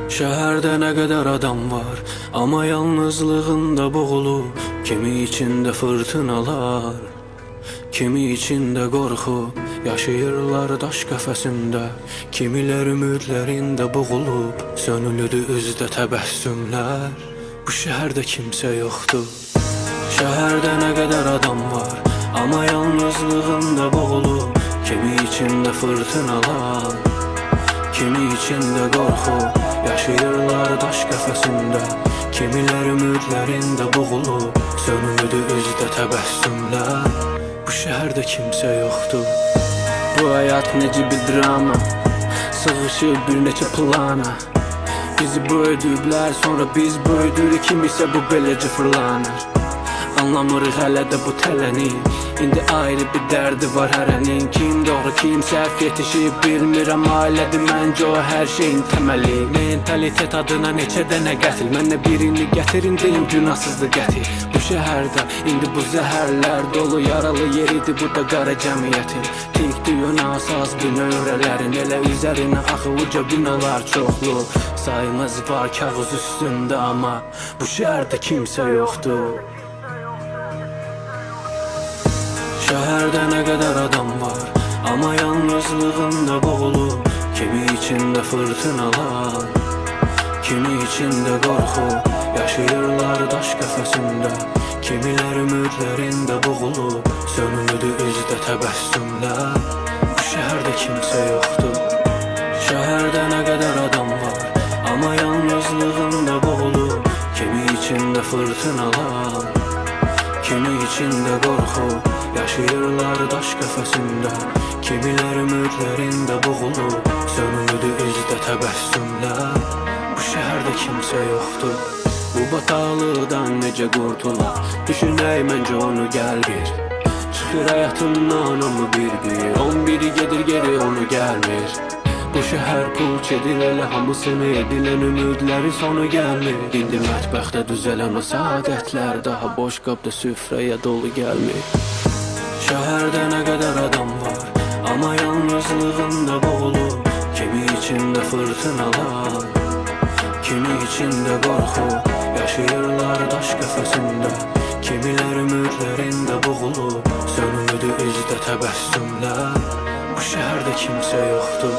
Şəhərdə nə qədər adam var, amma yalnızlığında boğulub. Kimi içində fırtınalar, kimi içində qorxu. Yaşayırlar daş qəfəsində, kimilər ümidlərində boğulub. Sönülüdü üzdə təbəssümlər, bu şəhərdə kimsə yoxdur. Şəhərdə nə qədər adam var, amma yalnızlığında boğulub. Kimi içində fırtınalar, kimi içində qorxu. Yaşayırlar daş qəfəsində, kimilər ümidlərində boğulub. Sönülüdü üzdə təbəssümlər, bu şəhərdə kimsə yoxdur. Bu həyat necə bir drama, sığışır bir neçə plana. Bizi böyüdüblər, sonra biz böyüdürük, kimisə bu beləcə fırlanır. Anlamırıq hələ də bu tələni, indi ayrı bir dərdi var hərənin. Kim doğru, kim səhv yetişib bilmirəm, ailədir məncə o hər şeyin təməli. Mentalitet adına neçə dənə qətl, mənə birini gətirin deyim günahsızdır qətil. Bu şəhərdə indi bu zəhərlər dolu, yaralı yeridir bu da qara cəmiyyətin. Tikdir yönasaz bina öyrələrin, elə üzərinə axı uca binalar çoxlu. Sayımız var kağız üstündə, amma bu şəhərdə kimsə yoxdur. Şəhərdə nə qədər adam var, amma yalnızlığında boğulub. Kimi içində fırtınalar, kimi içində qorxu. Yaşayırlar daş qəfəsində, kimilər ümidlərində boğulub. Sönülüdü üzdə təbəssümlər, bu şəhərdə kimsə yoxdur. Şəhərdə nə qədər adam var, amma yalnızlığında boğulub. Kimi içində fırtınalar, kimi içində qorxu. Yaşayırlar daş qəfəsində, kimilər ümidlərində boğulub. Sönülüdü üzdə təbəssümlər, bu şəhərdə kimsə yoxdur. Bu bataqlıqdan necə qurtulaq, düşünək məncə onu gəl bir. Çıxır həyatından onu bir, 11-i gedir geri onu gəlmir. Bu şəhər pul çedir, elə hamısını edilən ümidlərin sonu gəlmir. İndi mətbəxdə düzələn o saadətlər, daha boş qabda süfrəyə dolu gəlmir. Şəhərdə nə qədər adam var, amma yalnızlığında boğulub. Kimi içində fırtınalar, kimi içində qorxu. Yaşayırlar daş qəfəsində, kimilər ümidlərində boğulub. Sönülüdü üzdə təbəssümlər, bu şəhərdə kimsə yoxdur.